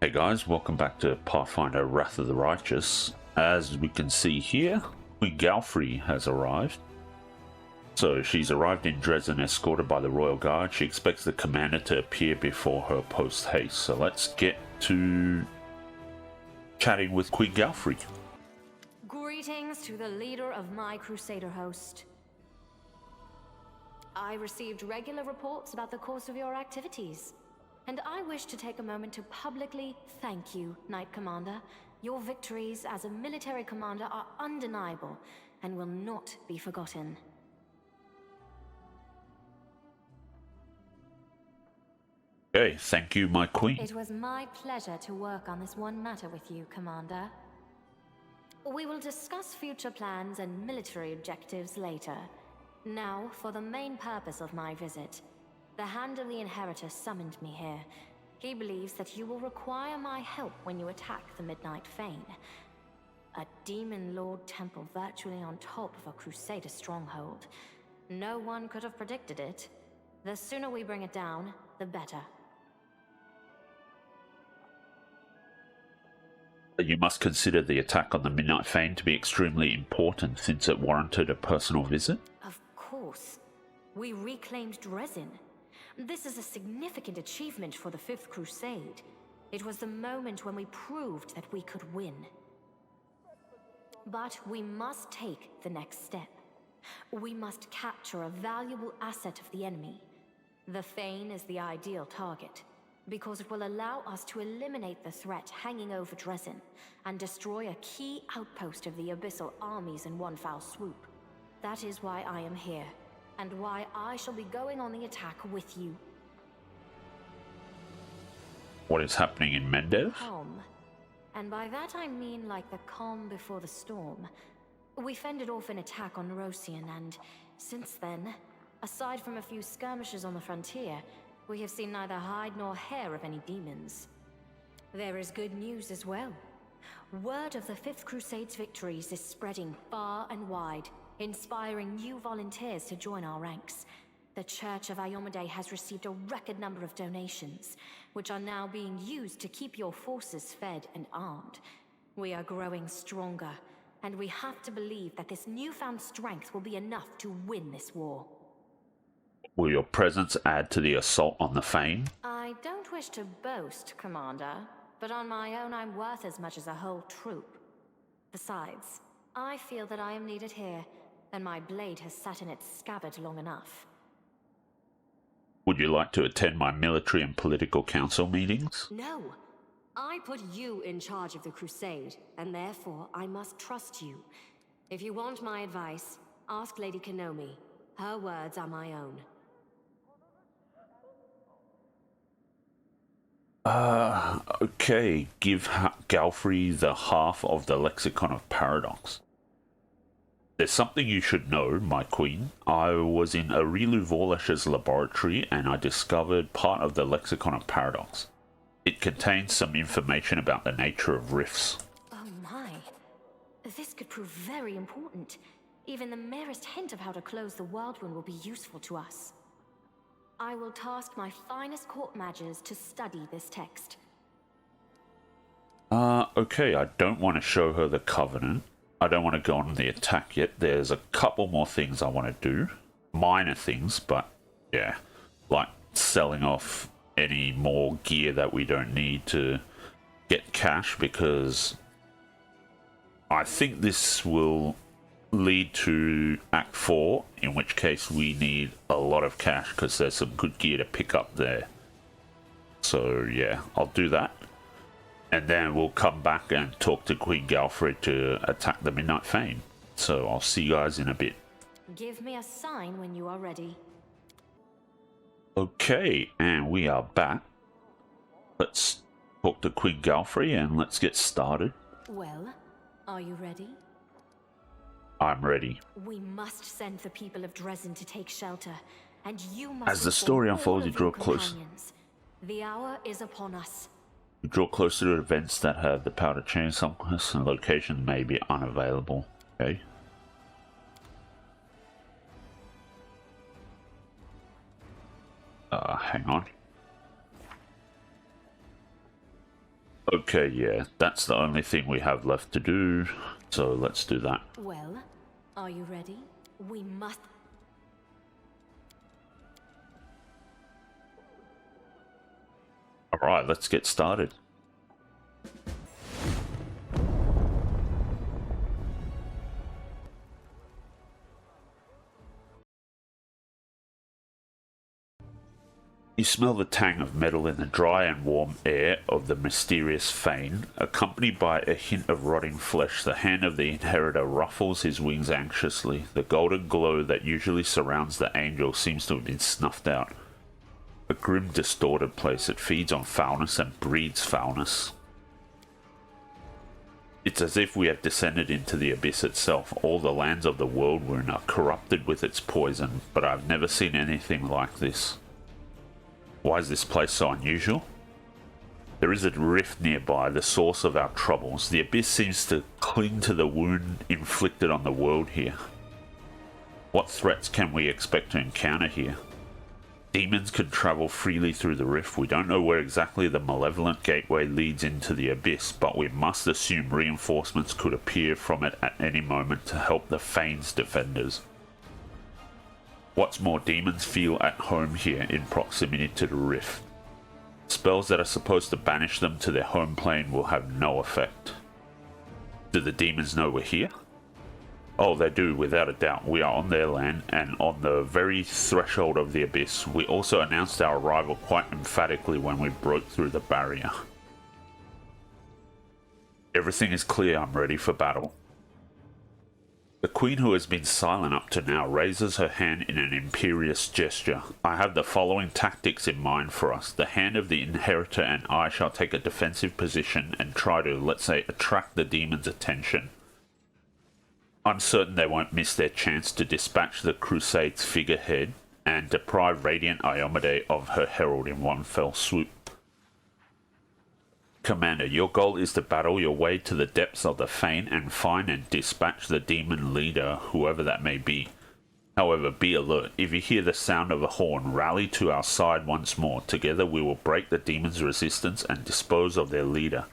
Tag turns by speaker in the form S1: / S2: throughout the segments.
S1: Hey guys, welcome back to Pathfinder Wrath of the Righteous. As we can see here, Queen Galfrey has arrived. So she's arrived in Dresden escorted by the Royal Guard. She expects the commander to appear before her post-haste. So let's get to chatting with Queen Galfrey.
S2: Greetings to the leader of my Crusader host. I received regular reports about the course of your activities. And I wish to take a moment to publicly thank you, Knight Commander. Your victories as a military commander are undeniable and will not be forgotten.
S1: Okay, thank you, my queen.
S2: It was my pleasure to work on this one matter with you, Commander. We will discuss future plans and military objectives later. Now, for the main purpose of my visit. The Hand of the Inheritor summoned me here. He believes that you will require my help when you attack the Midnight Fane. A Demon Lord temple virtually on top of a Crusader stronghold. No one could have predicted it. The sooner we bring it down, the better.
S1: You must consider the attack on the Midnight Fane to be extremely important since it warranted a personal visit.
S2: Of course. We reclaimed Dresden. This is a significant achievement for the Fifth Crusade. It was the moment when we proved that we could win. But we must take the next step. We must capture a valuable asset of the enemy. The Fane is the ideal target, because it will allow us to eliminate the threat hanging over Dresden and destroy a key outpost of the Abyssal armies in one foul swoop. That is why I am here. And why I shall be going on the attack with you.
S1: What is happening in Mendev?
S2: Calm. And by that I mean like the calm before the storm. We fended off an attack on Rosian, and since then, aside from a few skirmishes on the frontier, we have seen neither hide nor hair of any demons. There is good news as well. Word of the Fifth Crusade's victories is spreading far and wide, inspiring new volunteers to join our ranks. The Church of Iomedae has received a record number of donations, which are now being used to keep your forces fed and armed. We are growing stronger, and we have to believe that this newfound strength will be enough to win this war.
S1: Will your presence add to the assault on the Fane?
S2: I don't wish to boast, Commander, but on my own I'm worth as much as a whole troop. Besides, I feel that I am needed here, and my blade has sat in its scabbard long enough.
S1: Would you like to attend my military and political council meetings?
S2: No. I put you in charge of the Crusade, and therefore I must trust you. If you want my advice, ask Lady Kenomi. Her words are my own.
S1: Okay. Give Galfrey the half of the Lexicon of Paradox. There's something you should know, my queen. I was in Arilu Vorlesh's laboratory and I discovered part of the Lexicon of Paradox. It contains some information about the nature of rifts.
S2: Oh my. This could prove very important. Even the merest hint of how to close the world wound will be useful to us. I will task my finest court mages to study this text.
S1: Okay, I don't want to show her the Covenant. I don't want to go on the attack yet. There's a couple more things I want to do. Minor things, but yeah. Like selling off any more gear that we don't need to get cash, because I think this will lead to Act 4, in which case we need a lot of cash because there's some good gear to pick up there. So yeah, I'll do that. And then we'll come back and talk to Queen Galfrey to attack the Midnight Fane. So I'll see you guys in a bit.
S2: Give me a sign when you are ready.
S1: Okay, and we are back. Let's talk to Queen Galfrey and let's get started.
S2: Well, are you ready?
S1: I'm ready.
S2: We must send the people of Dresden to take shelter, and you must.
S1: As the story unfolds, you draw close.
S2: The hour is upon us.
S1: You draw closer to events that have the power to change some locations may be unavailable. Okay. Hang on. Okay, yeah, that's the only thing we have left to do, so let's do that.
S2: Well, are you ready? We must.
S1: Alright, let's get started. You smell the tang of metal in the dry and warm air of the mysterious Fane, accompanied by a hint of rotting flesh. The hand of the inheritor ruffles his wings anxiously. The golden glow that usually surrounds the angel seems to have been snuffed out. A grim, distorted place. It feeds on foulness and breeds foulness. It's as if we have descended into the abyss itself. All the lands of the world we're in are corrupted with its poison, but I've never seen anything like this. Why is this place so unusual? There is a rift nearby, the source of our troubles. The abyss seems to cling to the wound inflicted on the world here. What threats can we expect to encounter here? Demons could travel freely through the rift. We don't know where exactly the malevolent gateway leads into the abyss, but we must assume reinforcements could appear from it at any moment to help the Fane's defenders. What's more, demons feel at home here in proximity to the rift. Spells that are supposed to banish them to their home plane will have no effect. Do the demons know we're here? Oh, they do, without a doubt. We are on their land and on the very threshold of the abyss. We also announced our arrival quite emphatically when we broke through the barrier. Everything is clear. I'm ready for battle. The queen, who has been silent up to now, raises her hand in an imperious gesture. I have the following tactics in mind for us. The hand of the inheritor and I shall take a defensive position and try to, let's say, attract the demon's attention. I'm certain they won't miss their chance to dispatch the Crusade's figurehead and deprive Radiant Iomade of her herald in one fell swoop. Commander, your goal is to battle your way to the depths of the Fane and find and dispatch the demon leader, whoever that may be. However, be alert. If you hear the sound of a horn, rally to our side once more. Together we will break the demon's resistance and dispose of their leader.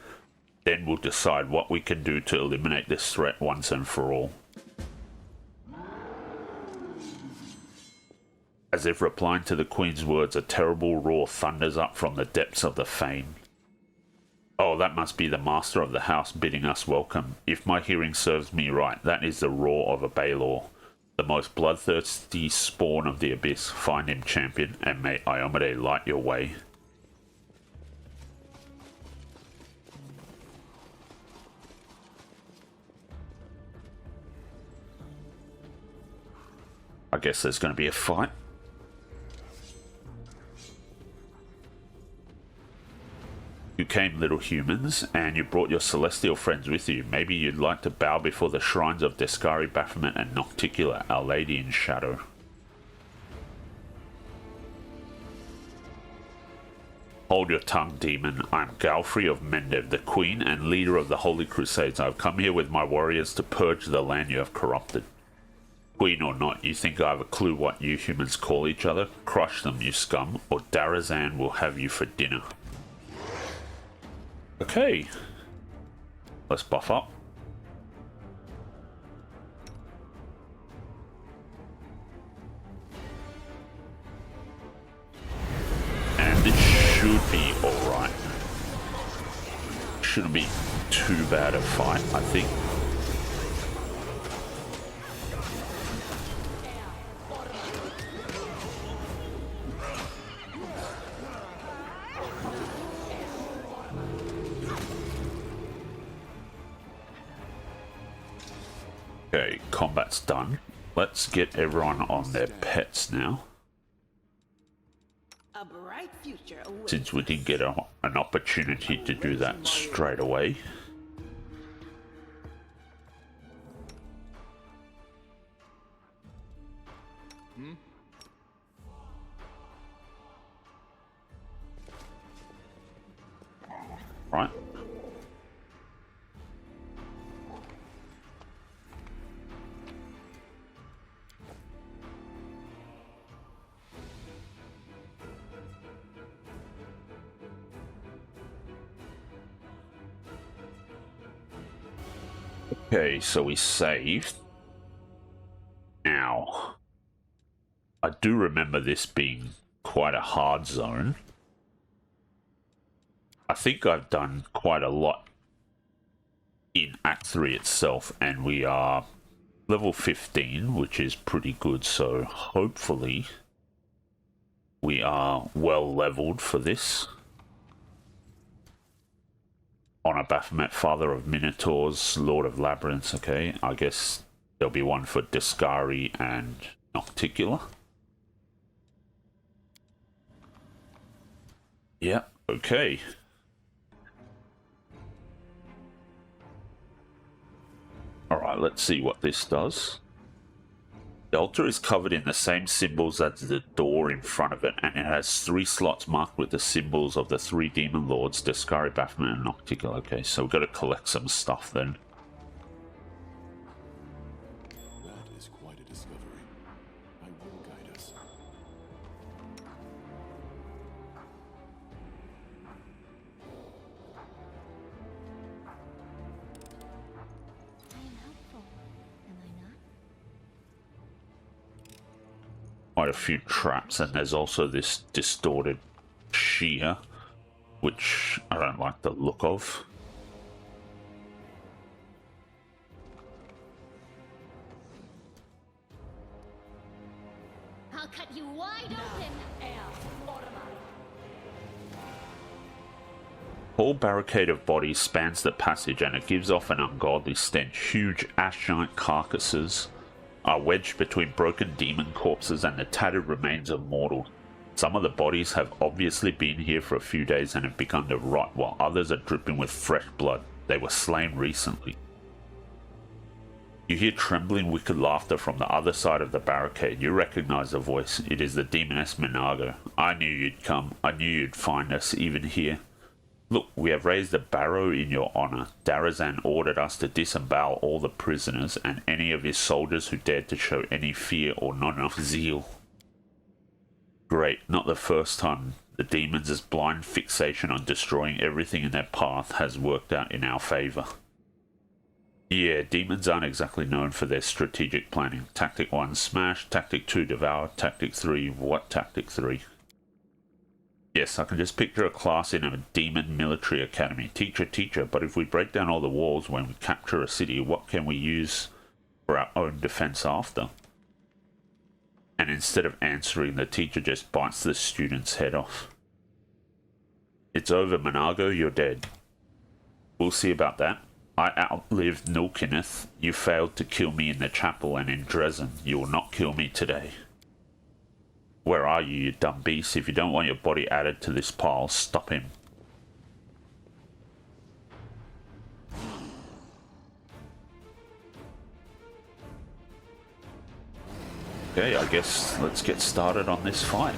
S1: Then we'll decide what we can do to eliminate this threat once and for all. As if replying to the Queen's words, a terrible roar thunders up from the depths of the Fane. Oh, that must be the master of the house bidding us welcome. If my hearing serves me right, that is the roar of a Baelor, the most bloodthirsty spawn of the abyss. Find him, champion, and may Iomade light your way. I guess there's going to be a fight. You came, little humans, and you brought your celestial friends with you. Maybe you'd like to bow before the shrines of Descari, Baphomet, and Nocticula, Our Lady in Shadow. Hold your tongue, demon. I am Galfrey of Mendev, the Queen and leader of the Holy Crusades. I have come here with my warriors to purge the land you have corrupted. Queen or not, you think I have a clue what you humans call each other? Crush them, you scum, or Darazan will have you for dinner. Okay, let's buff up. And this should be alright. Shouldn't be too bad a fight, I think. Okay, combat's done. Let's get everyone on their pets now.
S3: A bright future awaits.
S1: Since we didn't get an opportunity to do that straight away. Right. Okay, so we saved. Now, I do remember this being quite a hard zone. I think I've done quite a lot in Act 3 itself, and we are level 15, which is pretty good, so hopefully we are well leveled for this. Honor Baphomet, Father of Minotaurs, Lord of Labyrinths. Okay, I guess there'll be one for Discari and Nocticula. Yeah, okay. Alright, let's see what this does. The altar is covered in the same symbols as the door in front of it, and it has 3 slots marked with the symbols of the 3 demon lords, Discari, Baphomet, and Nocticula. Okay, so we've got to collect some stuff then.
S3: That is quite a discovery. I will guide us.
S2: I am helpful, am I not?
S1: Quite a few traps, and there's also this distorted shear, which I don't like the look of.
S2: I'll cut you wide open!
S1: Whole barricade of bodies spans the passage, and it gives off an ungodly stench. Huge ash-giant carcasses are wedged between broken demon corpses and the tattered remains of mortals. Some of the bodies have obviously been here for a few days and have begun to rot, while others are dripping with fresh blood. They were slain recently. You hear trembling, wicked laughter from the other side of the barricade. You recognize the voice. It is the demoness Fane-dango. I knew you'd come. I knew you'd find us, even here. Look, we have raised a barrow in your honor. Darazan ordered us to disembowel all the prisoners and any of his soldiers who dared to show any fear or not enough zeal. Great, not the first time. The demons' blind fixation on destroying everything in their path has worked out in our favor. Yeah, demons aren't exactly known for their strategic planning. Tactic 1, smash. Tactic 2, devour. Tactic 3, what tactic 3? Yes, I can just picture a class in a demon military academy. Teacher, teacher, but if we break down all the walls when we capture a city, what can we use for our own defense after? And instead of answering, the teacher just bites the student's head off. It's over, Fane-dango, you're dead. We'll see about that. I outlived Nilkineth. You failed to kill me in the chapel, and in Dresden, you will not kill me today. Where are you, you dumb beast? If you don't want your body added to this pile, stop him. Okay, I guess let's get started on this fight.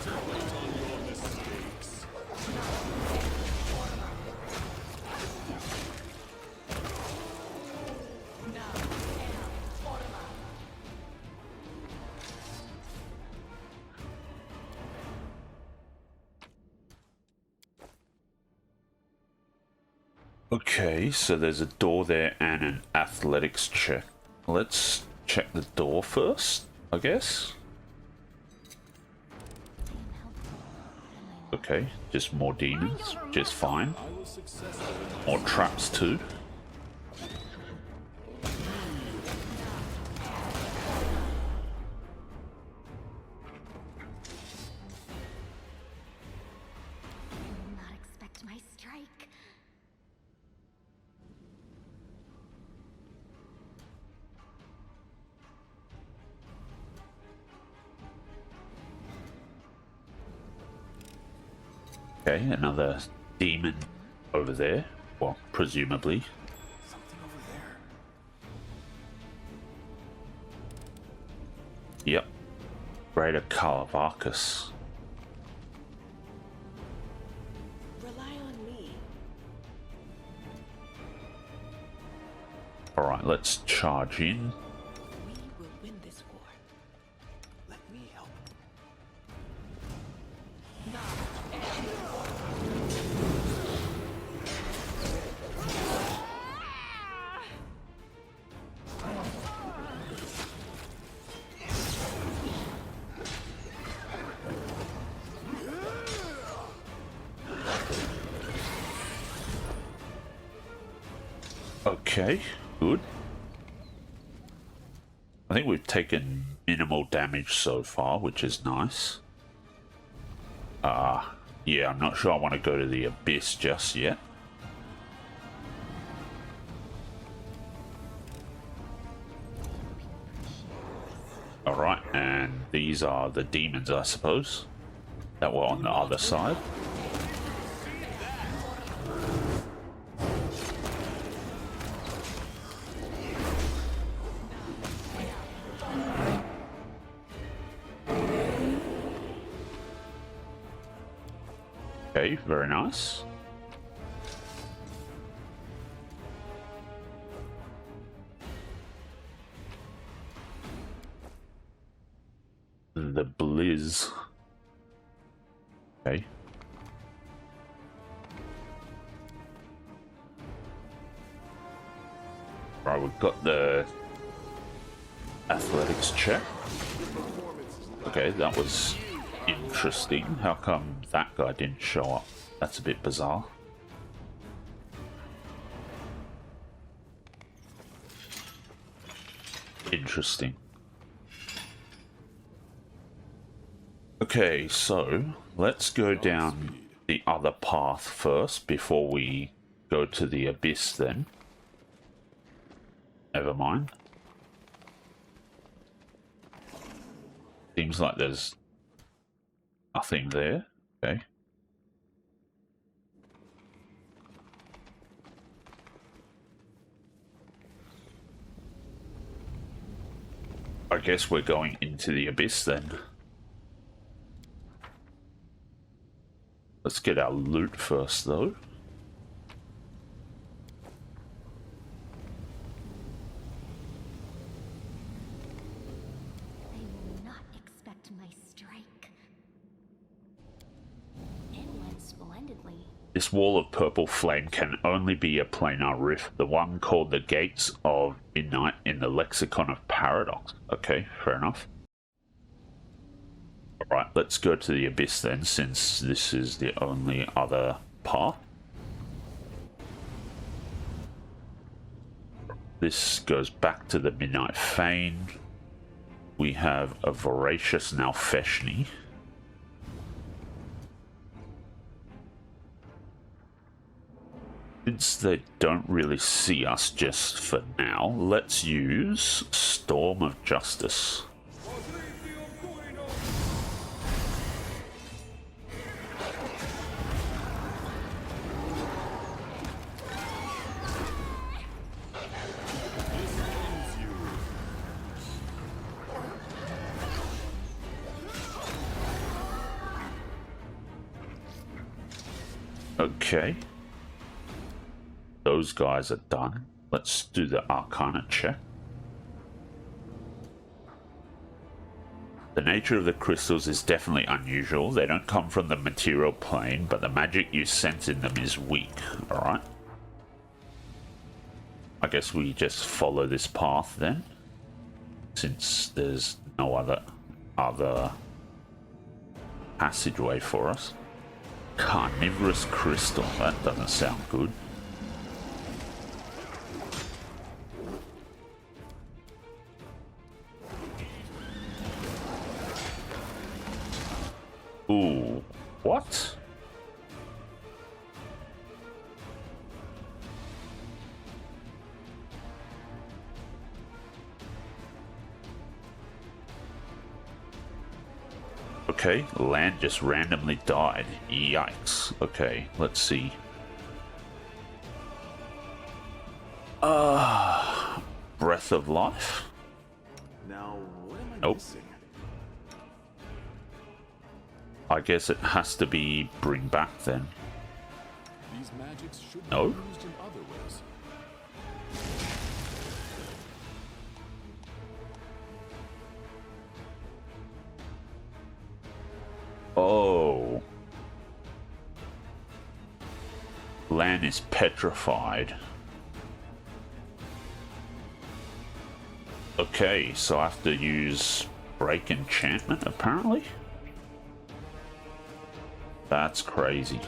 S1: Okay, so there's a door there and an athletics check. Let's check the door first, I guess. Okay, just more demons, just fine. More traps too.
S2: Not expect my strike.
S1: Okay, another demon over there. Well, presumably.
S3: Something over there.
S1: Yep. Greater Calavarcus.
S4: Rely on me.
S1: Alright, let's charge in.
S4: We will win this war.
S3: Let me help.
S1: Okay, good. I think we've taken minimal damage so far, which is nice. Yeah, I'm not sure I want to go to the Abyss just yet. Alright, and these are the demons, I suppose, that were on the other side. Okay, very nice. The Blizz. Okay. Right, we've got the athletics check. Okay, that was interesting. How come that guy didn't show up? That's a bit bizarre. Interesting. Okay, so let's go down the other path first before we go to the Abyss then. Never mind. Seems like there's nothing there. Okay. I guess we're going into the Abyss then. Let's get our loot first though.
S5: They will not expect my strike. It went splendidly.
S1: This wall of purple flame can only be a planar rift, the one called the Gates of Midnight in the Lexicon of Paradox. Okay, fair enough. Alright, let's go to the Abyss then, since this is the only other path. This goes back to the Midnight Fane. We have a Voracious Nalfeshni. Since they don't really see us just for now, let's use Storm of Justice. Okay. Those guys are done. Let's do the Arcana check. The nature of the crystals is definitely unusual. They don't come from the material plane, but the magic you sense in them is weak. Alright. I guess we just follow this path then, since there's no other passageway for us. Carnivorous crystal. That doesn't sound good. Ooh, what? Okay, land just randomly died. Yikes. Okay, let's see. Breath of Life?
S3: Now, what am I
S1: Nope.
S3: missing?
S1: I guess it has to be bring back then.
S3: These magics should
S1: No.
S3: be used in other ways.
S1: Oh. Land is petrified. Okay, so I have to use break enchantment apparently? That's crazy.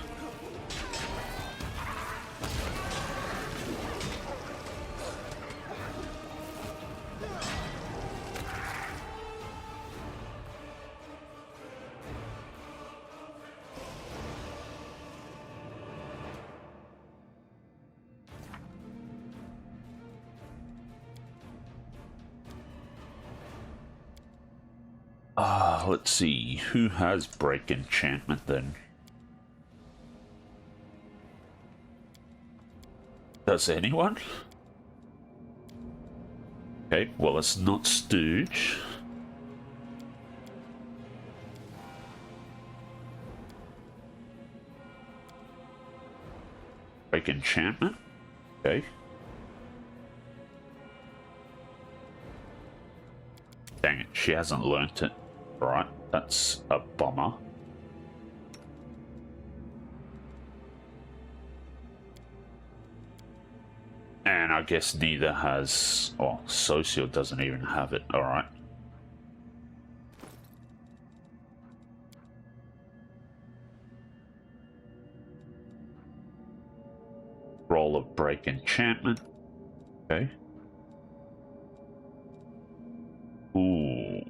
S1: let's see. Who has break enchantment then? Does anyone? Okay, well, it's not Stooge. Break enchantment? Okay. Dang it, she hasn't learnt it. Right, that's a bummer. And I guess neither has... Oh, Socio doesn't even have it. Alright. Roll of break enchantment. Okay. Ooh.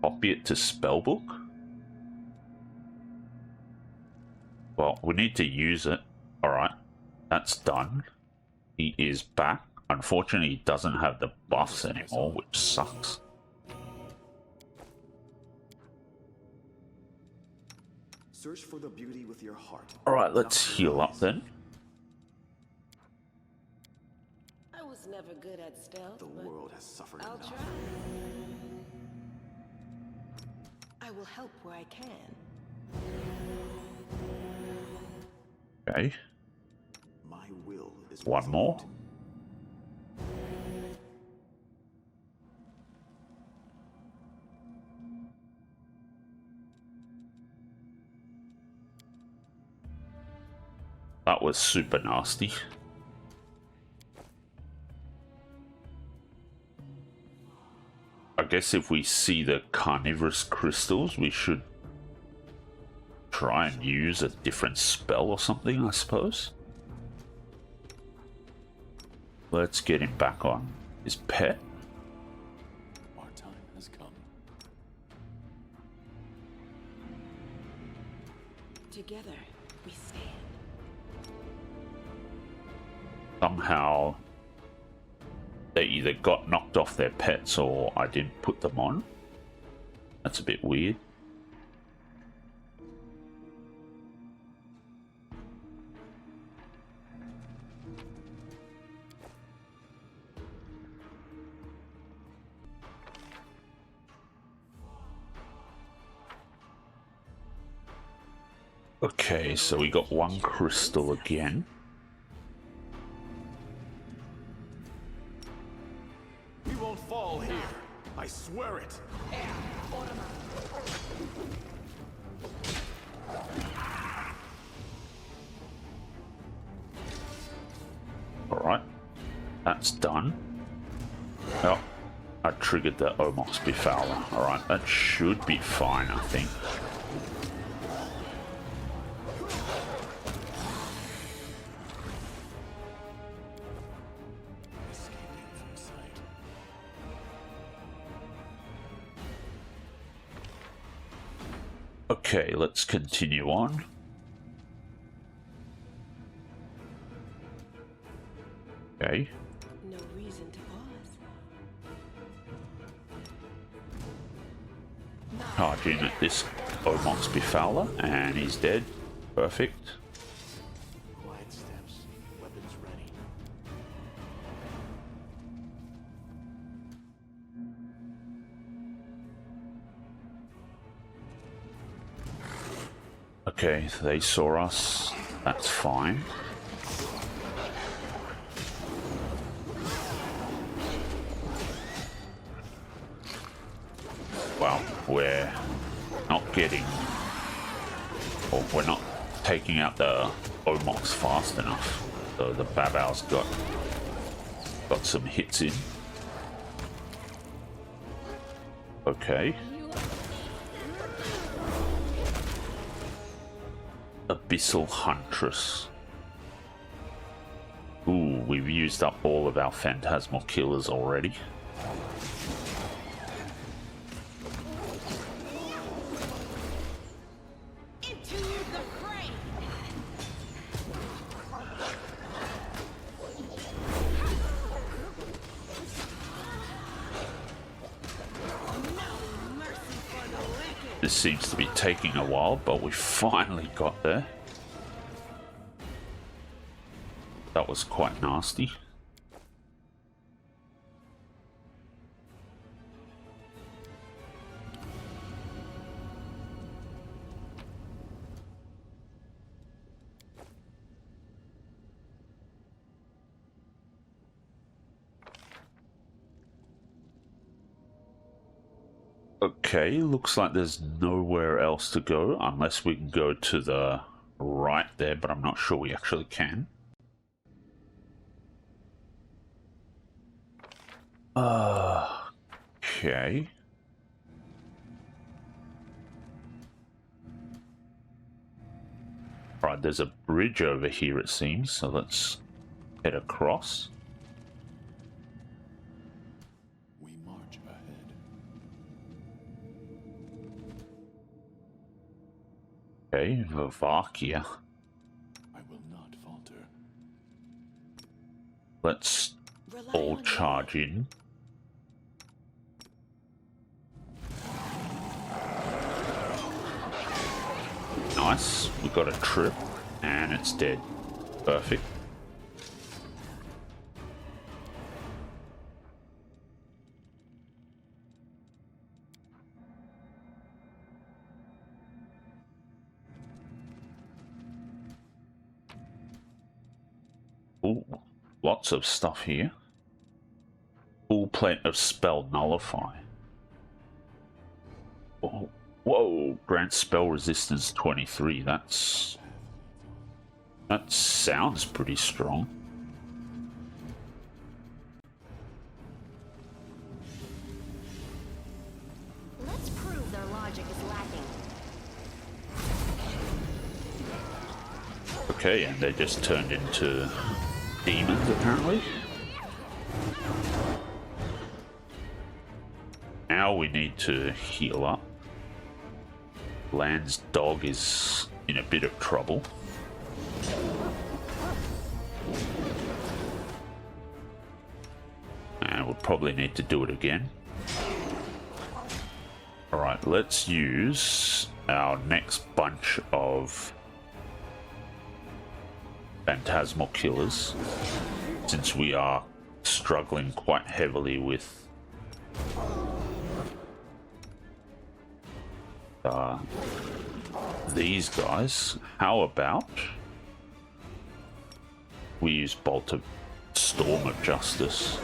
S1: Copy it to spellbook? Well, we need to use it. Alright. That's done. He is back. Unfortunately, he doesn't have the buffs anymore, which sucks.
S3: Search for the beauty with your heart.
S1: Alright, let's heal up then.
S4: I was never good at stealth,
S3: The
S4: but
S3: world has suffered
S4: I'll
S3: enough.
S4: try. I will help where I can.
S1: Okay.
S3: My will is
S1: One more.
S3: resolved.
S1: That was super nasty. I guess if we see the carnivorous crystals, we should try and use a different spell or something, I suppose. Let's get him back on his pet.
S3: Our time has come.
S4: Together, we stand.
S1: Somehow they either got knocked off their pets or I didn't put them on. That's a bit weird. Okay, so we got one crystal again.
S3: We won't fall here. I swear it.
S1: Alright, that's done. Oh, I triggered the Omox Befouler. Alright, that should be fine, I think.
S3: Escaping from sight.
S1: Okay, let's continue on. Okay.
S4: No reason to pause.
S1: Charge in at this Omox Befouler, and he's dead. Perfect.
S3: Quiet steps. Weapons ready.
S1: Okay, they saw us. That's fine. Well, we're not getting... or we're not taking out the Omox fast enough. So the Babao's got some hits in. Okay. Abyssal Huntress. Ooh, we've used up all of our Phantasmal Killers already.
S4: Into the fray! No mercy for the wicked!
S1: This seems to be taking a while, but we finally got there. That was quite nasty. Okay, looks like there's nowhere else to go unless we can go to the right there, but I'm not sure we actually can. Okay. Right, there's a bridge over here it seems, so let's head across.
S3: We march ahead.
S1: Okay, Vavakia.
S3: I will not falter.
S1: Let's
S4: Rely
S1: all
S4: on me.
S1: charge in. Nice, we got a trip, and it's dead. Perfect. Ooh, lots of stuff here. Full plate of spell nullify. Oh, whoa, grant spell resistance 23. That sounds pretty strong.
S2: Let's prove their logic is lacking.
S1: Okay, and they just turned into demons apparently. Now we need to heal up. Land's dog is in a bit of trouble. And we'll probably need to do it again. Alright, let's use our next bunch of phantasmal killers, since we are struggling quite heavily with these guys. How about we use Bolt of Storm of Justice?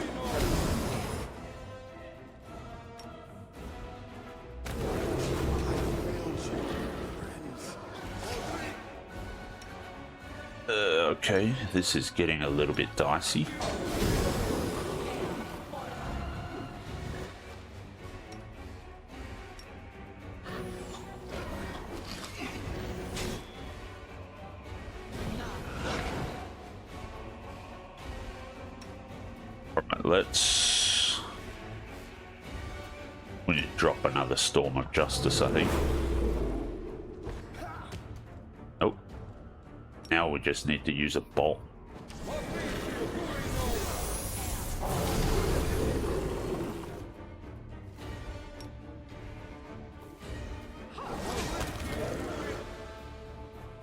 S1: Okay, this is getting a little bit dicey. Let's... we need to drop another Storm of Justice, I think. Nope. Now we just need to use a bolt.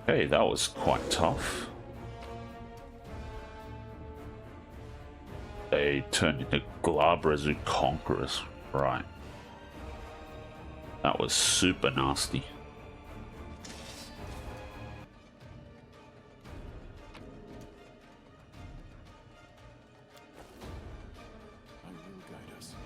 S1: Okay, that was quite tough. They turned into Glabrazu Conquerors. Right. That was super nasty.
S3: I will guide us.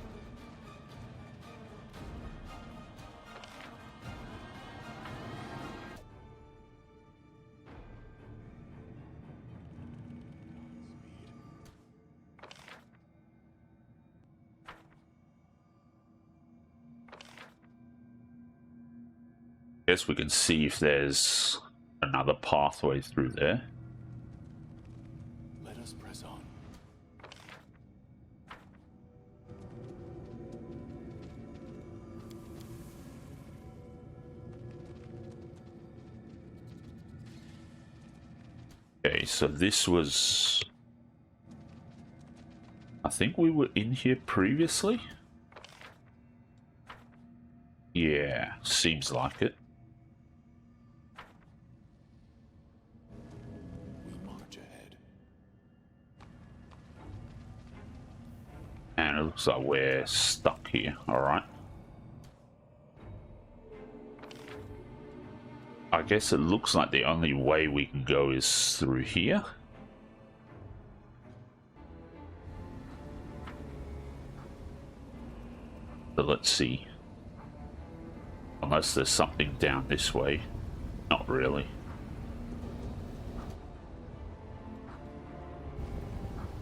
S1: Guess we can see if there's another pathway through there.
S3: Let us press on.
S1: Okay, so this was... I think we were in here previously? Yeah, seems like it.
S3: We march ahead.
S1: And it looks like we're stuck here, alright. I guess it looks like the only way we can go is through here. So let's see. Unless there's something down this way. Not really.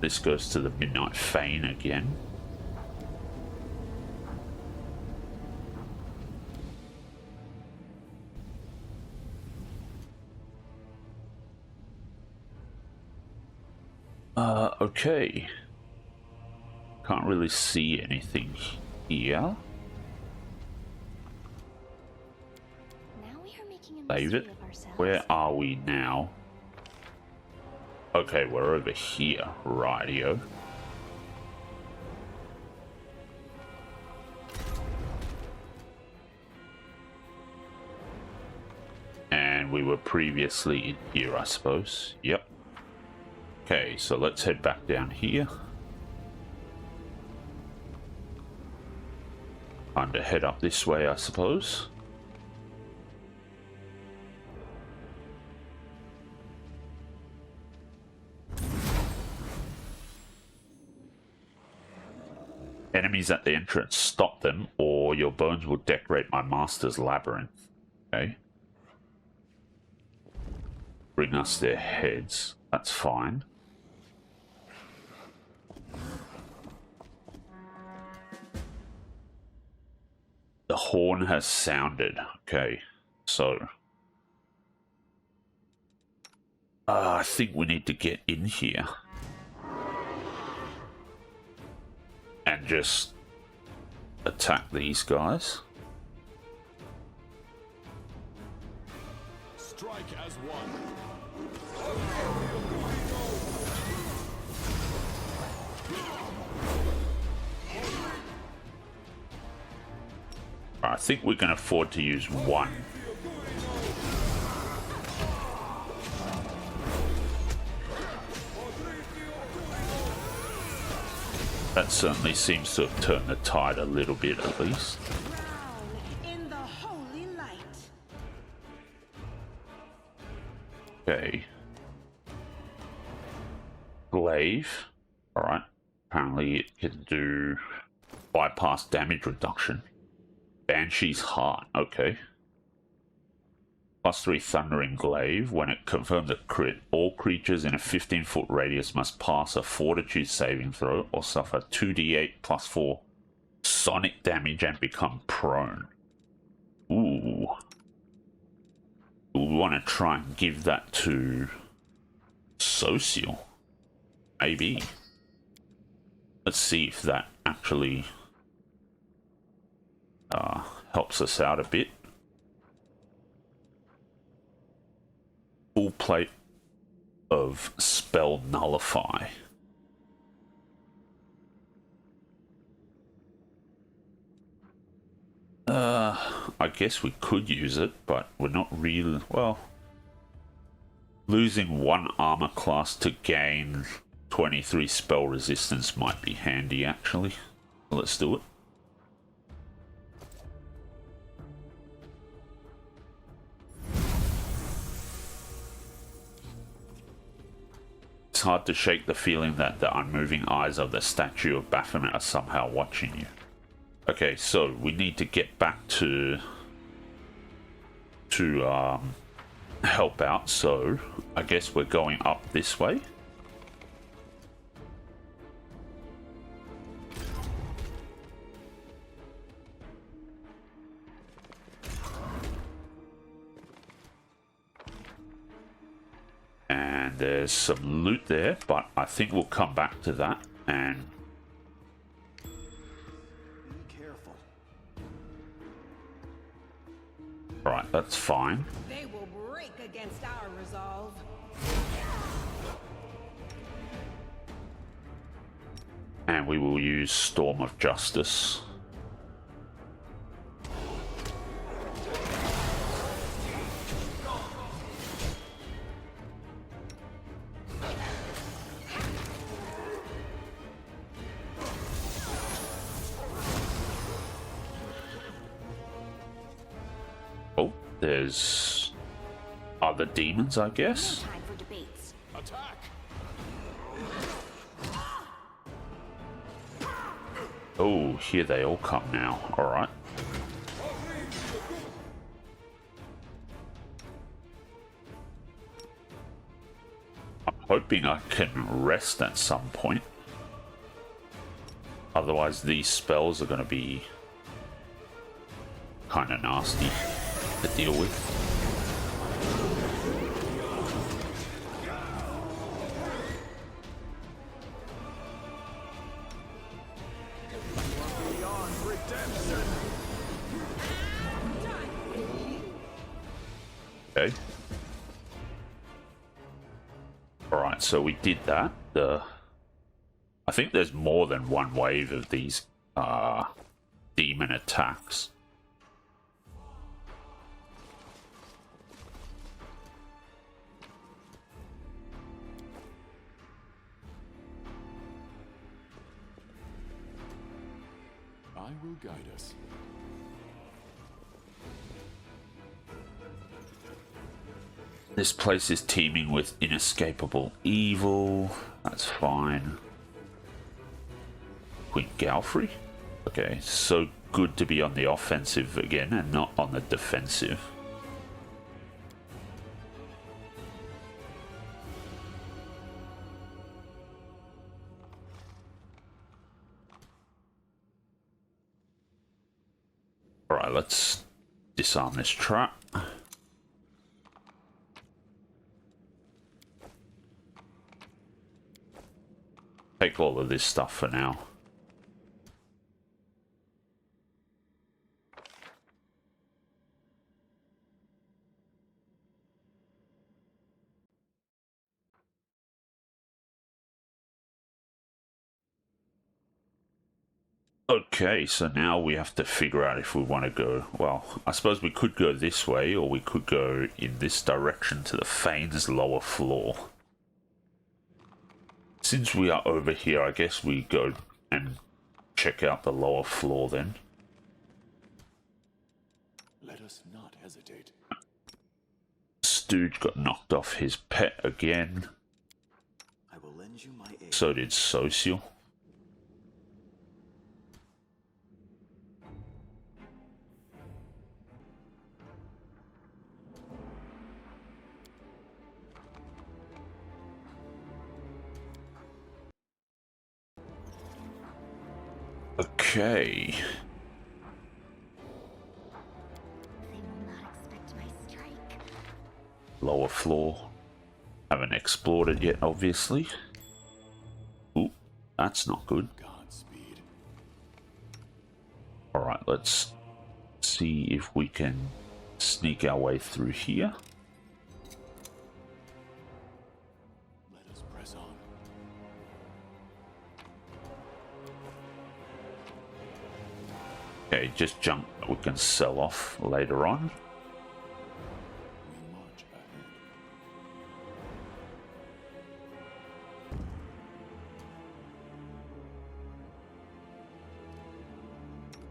S1: This goes to the Midnight Fane again. Okay. Can't really see anything here.
S5: Now we are making a
S1: Save it.
S5: mystery of ourselves.
S1: Where are we now? Okay, we're over here. Rightio. And we were previously in here, I suppose. Yep. Okay, so let's head back down here. Time to head up this way, I suppose. Enemies at the entrance, stop them, or your bones will decorate my master's labyrinth. Okay. Bring us their heads. That's fine. The horn has sounded. Okay, so I think we need to get in here and just attack these guys.
S3: Strike as one.
S1: I think we can afford to use one. That certainly seems to have turned the tide a little bit, at least.
S4: Drown in the holy light.
S1: Okay. Glaive. Alright. Apparently it can do bypass damage reduction. Banshee's Heart. Okay. +3 Thundering Glaive. When it confirms a crit, all creatures in a 15-foot radius must pass a Fortitude saving throw or suffer 2d8 +4 sonic damage and become prone. Ooh. We want to try and give that to Social. Maybe. Let's see if that actually helps us out a bit. Full plate of Spell Nullify. I guess we could use it, but we're not really... Well, losing one armor class to gain 23 spell resistance might be handy, actually. Let's do it. It's hard to shake the feeling that the unmoving eyes of the statue of Baphomet are somehow watching you. Okay, so we need to get back to help out, so I guess we're going up this way. And there's some loot there, but I think we'll come back to that. And
S3: Be careful.
S1: right, that's fine.
S4: They will break against our resolve.
S1: And we will use Storm of Justice. there's other demons, I guess.
S2: Time for debates.
S3: Attack!
S1: Oh, here they all come now. Alright. I'm hoping I can rest at some point. Otherwise, these spells are going to be kind of nasty to deal with. Okay. Alright, so we did that. I think there's more than one wave of these demon attacks.
S3: I will guide us.
S1: This place is teeming with inescapable evil. That's fine. Queen Galfrey? Okay, so good to be on the offensive again and not on the defensive. Alright, let's disarm this trap. Take all of this stuff for now. Okay, so now we have to figure out if we want to go... Well, I suppose we could go this way, or we could go in this direction to the Fane's lower floor. Since we are over here, I guess we go and check out the lower floor then.
S3: Let us not hesitate.
S1: Stooge got knocked off his pet again.
S6: I will lend you my aid.
S1: So did Social. Okay.
S5: They will not expect my strike.
S1: Lower floor. Haven't explored it yet, obviously. Ooh, that's not good.
S3: Godspeed.
S1: Alright, let's see if we can sneak our way through here.
S3: Let us press on.
S1: Okay, just junk that we can sell off later on.
S3: We march ahead.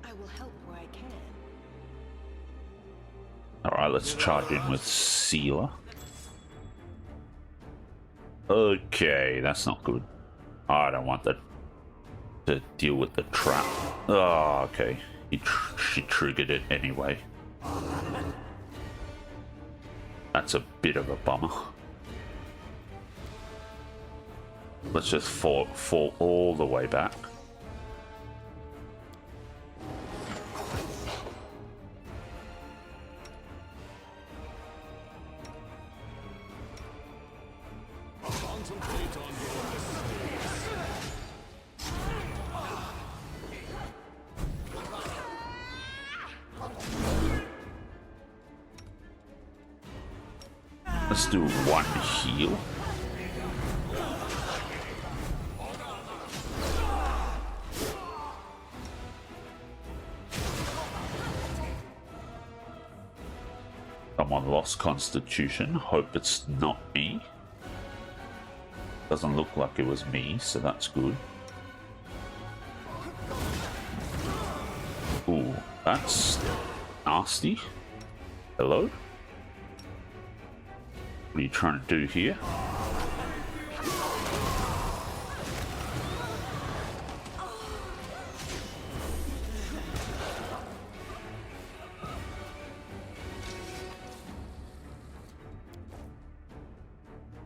S4: I will help where I can.
S1: Alright, let's charge in with Sealer. Okay, that's not good. I don't want that to deal with the trap. Oh, okay. She triggered it anyway. That's a bit of a bummer. Let's just fall all the way back.
S3: Concentrate on your mistakes.
S1: Let's do one heal. Someone lost Constitution. Hope it's not me. Doesn't look like it was me, so that's good. Ooh, that's nasty. Hello? What are you trying to do here?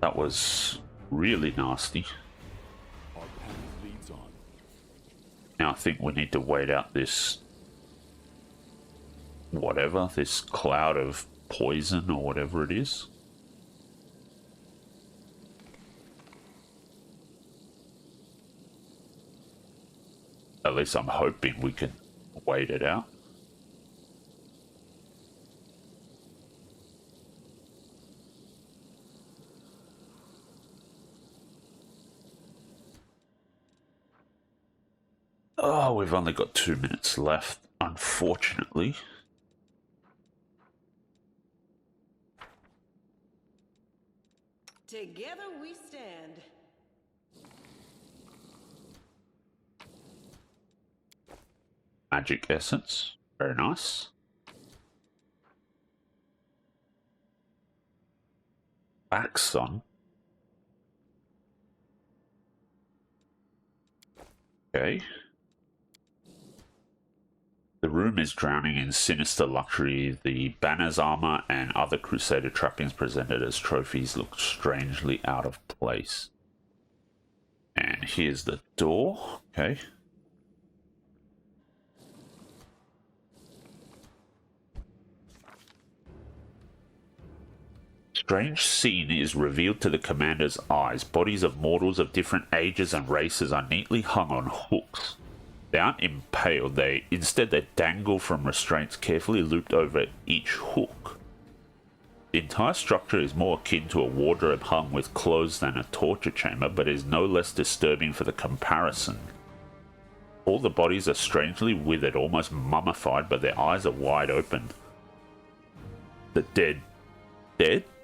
S1: That was really nasty.
S3: Our path leads on.
S1: Now I think we need to wait out this whatever, this cloud of poison or whatever it is. At least I'm hoping we can wait it out. Oh, we've only got 2 minutes left, unfortunately.
S4: Together we stand.
S1: Magic essence, very nice. Axon. Okay. The room is drowning in sinister luxury. The banner's armor and other Crusader trappings presented as trophies look strangely out of place. And here's the door. Okay. Strange scene is revealed to the commander's eyes. Bodies of mortals of different ages and races are neatly hung on hooks. They aren't impaled, instead they dangle from restraints carefully looped over each hook. The entire structure is more akin to a wardrobe hung with clothes than a torture chamber, but is no less disturbing for the comparison. All the bodies are strangely withered, almost mummified, but their eyes are wide open. The dead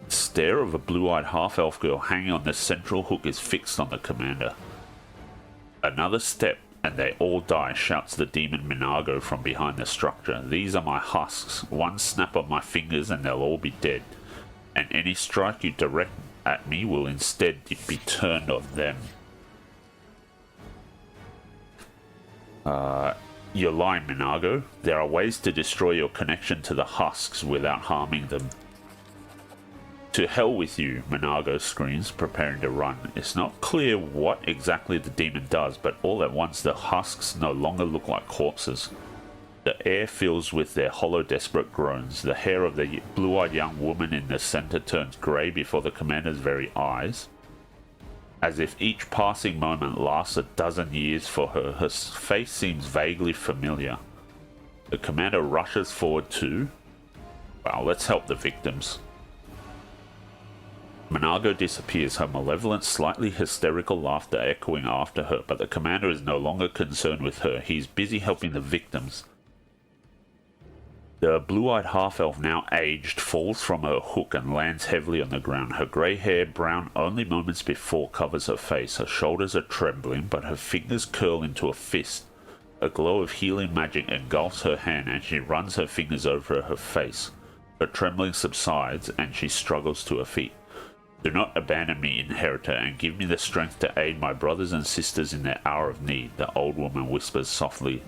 S1: stare of a blue-eyed half-elf girl hanging on the central hook is fixed on the commander. Another step, and they all die, shouts the demon Minago from behind the structure. These are my husks. One snap of my fingers and they'll all be dead. And any strike you direct at me will instead be turned on them. You're lying, Minago. There are ways to destroy your connection to the husks without harming them. To hell with you, Minago screams, preparing to run. It's not clear what exactly the demon does, but all at once the husks no longer look like corpses. The air fills with their hollow, desperate groans. The hair of the blue-eyed young woman in the center turns grey before the commander's very eyes. As if each passing moment lasts a dozen years for her, her face seems vaguely familiar. The commander rushes forward to... well, let's help the victims. Minago disappears, her malevolent, slightly hysterical laughter echoing after her, but the commander is no longer concerned with her. He's busy helping the victims. The blue-eyed half-elf, now aged, falls from her hook and lands heavily on the ground. Her grey hair, brown only moments before, covers her face. Her shoulders are trembling, but her fingers curl into a fist. A glow of healing magic engulfs her hand, and she runs her fingers over her face. Her trembling subsides, and she struggles to her feet. Do not abandon me, inheritor, and give me the strength to aid my brothers and sisters in their hour of need, the old woman whispers softly.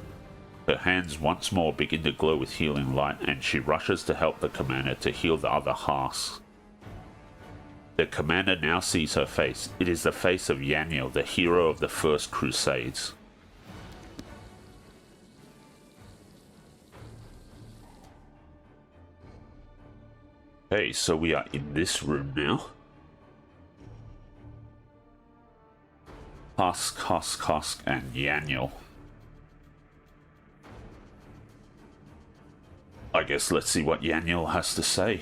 S1: Her hands once more begin to glow with healing light, and she rushes to help the commander to heal the other husks. The commander now sees her face. It is the face of Yaniel, the hero of the First Crusades. Okay, so we are in this room now. Husk, and Yaniel. I guess let's see what Yaniel has to say.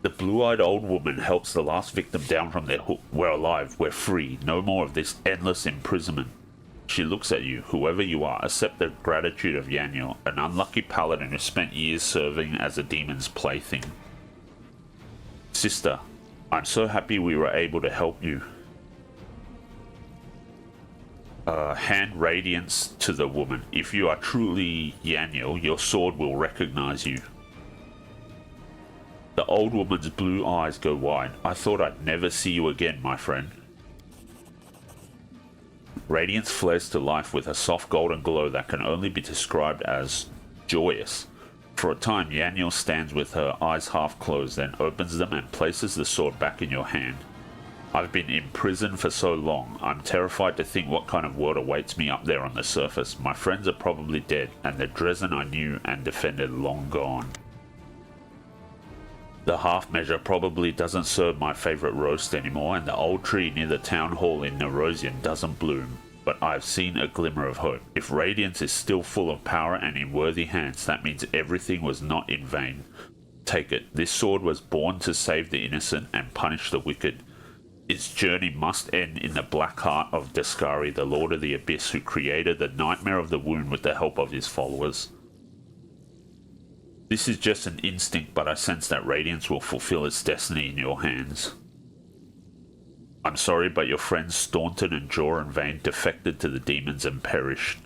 S1: The blue-eyed old woman helps the last victim down from their hook. We're alive, we're free, no more of this endless imprisonment. She looks at you, whoever you are, accept the gratitude of Yaniel, an unlucky paladin who spent years serving as a demon's plaything. Sister, I'm so happy we were able to help you. Hand radiance to the woman. If you are truly Yaniel, your sword will recognize you. The old woman's blue eyes go wide. I thought I'd never see you again, my friend. Radiance flares to life with a soft golden glow that can only be described as joyous. For a time, Yaniel stands with her eyes half closed, then opens them and places the sword back in your hand. I've been imprisoned for so long. I'm terrified to think what kind of world awaits me up there on the surface. My friends are probably dead, and the Dresden I knew and defended long gone. The half measure probably doesn't serve my favorite roast anymore, and the old tree near the town hall in Nerosian doesn't bloom. But I've seen a glimmer of hope. If Radiance is still full of power and in worthy hands, that means everything was not in vain. Take it. This sword was born to save the innocent and punish the wicked. Its journey must end in the black heart of Daskari, the Lord of the Abyss, who created the Nightmare of the Wound with the help of his followers. This is just an instinct, but I sense that Radiance will fulfill its destiny in your hands. I'm sorry, but your friends Staunton and Jaw and Vane defected to the demons and perished.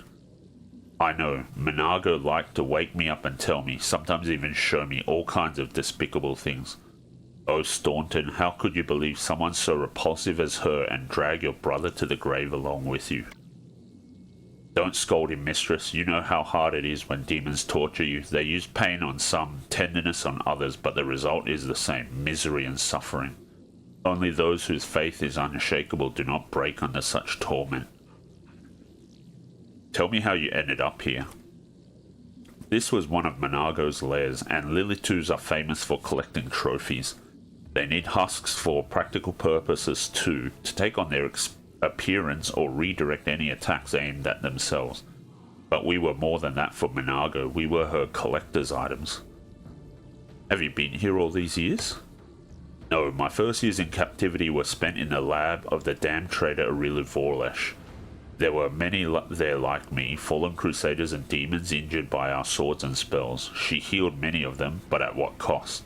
S1: I know, Menago liked to wake me up and tell me, sometimes even show me all kinds of despicable things. Oh, Staunton, how could you believe someone so repulsive as her and drag your brother to the grave along with you? Don't scold him, mistress. You know how hard it is when demons torture you. They use pain on some, tenderness on others, but the result is the same, misery and suffering. Only those whose faith is unshakable do not break under such torment. Tell me how you ended up here. This was one of Menago's lairs, and Lilitus are famous for collecting trophies. They need husks for practical purposes too, to take on their appearance or redirect any attacks aimed at themselves. But we were more than that for Menago. We were her collector's items. Have you been here all these years? No, my first years in captivity were spent in the lab of the damned traitor Arilu Vorlesh. There were many there like me, fallen crusaders and demons injured by our swords and spells. She healed many of them, but at what cost?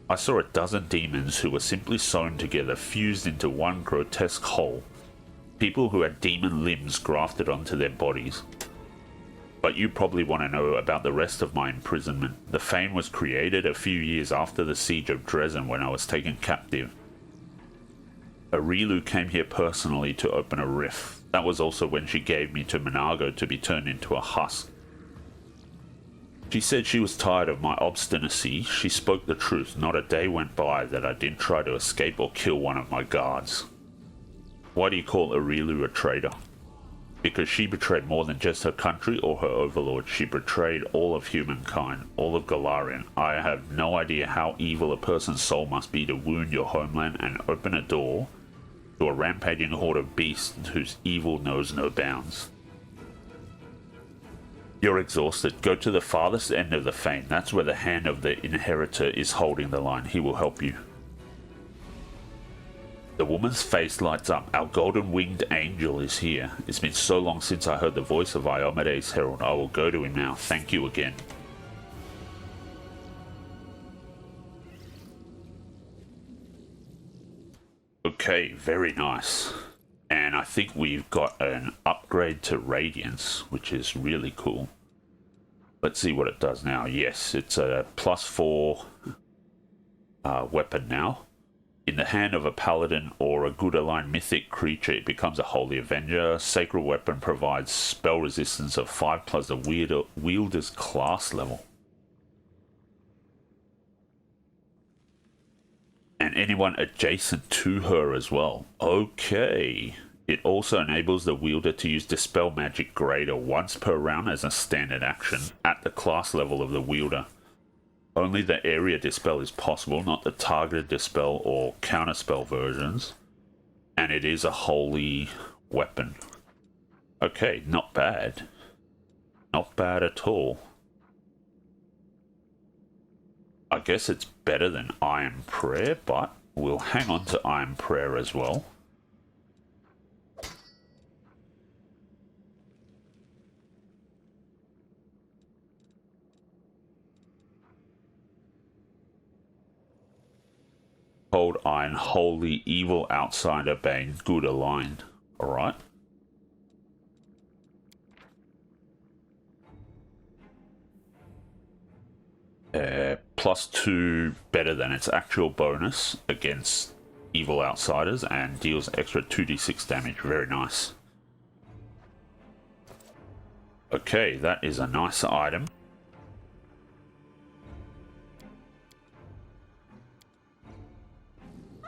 S1: I saw a dozen demons who were simply sewn together, fused into one grotesque whole. People who had demon limbs grafted onto their bodies. But you probably want to know about the rest of my imprisonment. The Fane was created a few years after the siege of Dresden when I was taken captive. Arilu came here personally to open a rift. That was also when she gave me to Menago to be turned into a husk. She said she was tired of my obstinacy. She spoke the truth. Not a day went by that I didn't try to escape or kill one of my guards. Why do you call Arilu a traitor? Because she betrayed more than just her country or her overlord. She betrayed all of humankind, all of Galarian. I have no idea how evil a person's soul must be to wound your homeland and open a door to a rampaging horde of beasts whose evil knows no bounds. You're exhausted. Go to the farthest end of the Fane. That's where the hand of the inheritor is holding the line. He will help you. The woman's face lights up. Our golden-winged angel is here. It's been so long since I heard the voice of Iomede's herald. I will go to him now. Thank you again. Okay, very nice. And I think we've got an upgrade to Radiance, which is really cool. Let's see what it does now. Yes, it's a +4 weapon now. In the hand of a paladin or a good aligned mythic creature, it becomes a holy avenger. Sacred weapon provides spell resistance of 5 plus the wielder's class level. And anyone adjacent to her as well. Okay. It also enables the wielder to use Dispel Magic Greater once per round as a standard action at the class level of the wielder. Only the area dispel is possible, not the targeted dispel or counterspell versions. And it is a holy weapon. Okay, not bad. Not bad at all. I guess it's better than Iron Prayer, but we'll hang on to Iron Prayer as well. Cold Iron, Holy, Evil Outsider, Bane, Good Aligned. Alright. +2 better than its actual bonus against evil outsiders and deals extra 2d6 damage. Very nice. Okay, that is a nice item.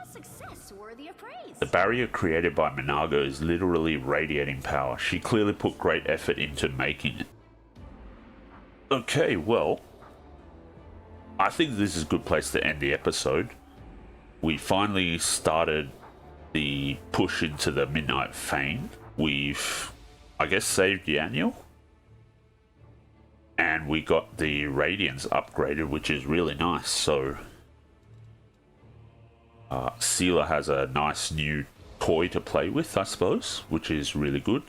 S5: A success worthy of praise.
S1: The barrier created by Fane-dango is literally radiating power. She clearly put great effort into making it. Okay, well, I think this is a good place to end the episode. We finally started the push into the Midnight Fane. We've, I guess, saved Daniel. And we got the Radiance upgraded, which is really nice. So, Sealer has a nice new toy to play with, I suppose, which is really good.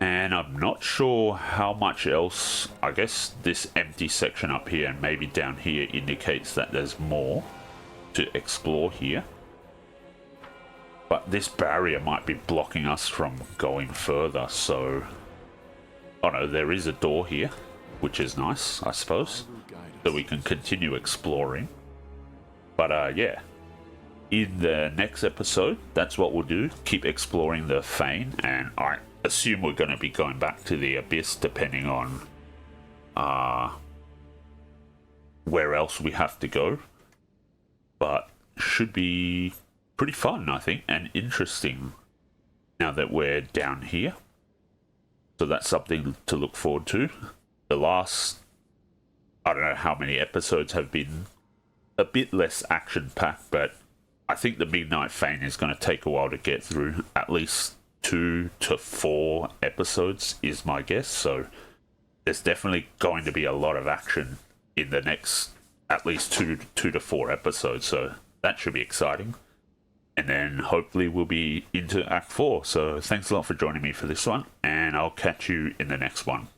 S1: And I'm not sure how much else. I guess this empty section up here and maybe down here indicates that there's more to explore here. But this barrier might be blocking us from going further, so... Oh no, there is a door here, which is nice, I suppose, so we can continue exploring. But yeah, in the next episode, that's what we'll do, keep exploring the Fane, and I assume we're going to be going back to the Abyss, depending on where else we have to go. But should be pretty fun, I think, and interesting now that we're down here. So that's something to look forward to. The last, I don't know how many episodes have been a bit less action-packed, but I think the Midnight Fane is going to take a while to get through. At least 2 to 4 episodes is my guess. So there's definitely going to be a lot of action in the next at least 2 to 4 episodes. So that should be exciting. And then hopefully we'll be into Act 4. So thanks a lot for joining me for this one, and I'll catch you in the next one.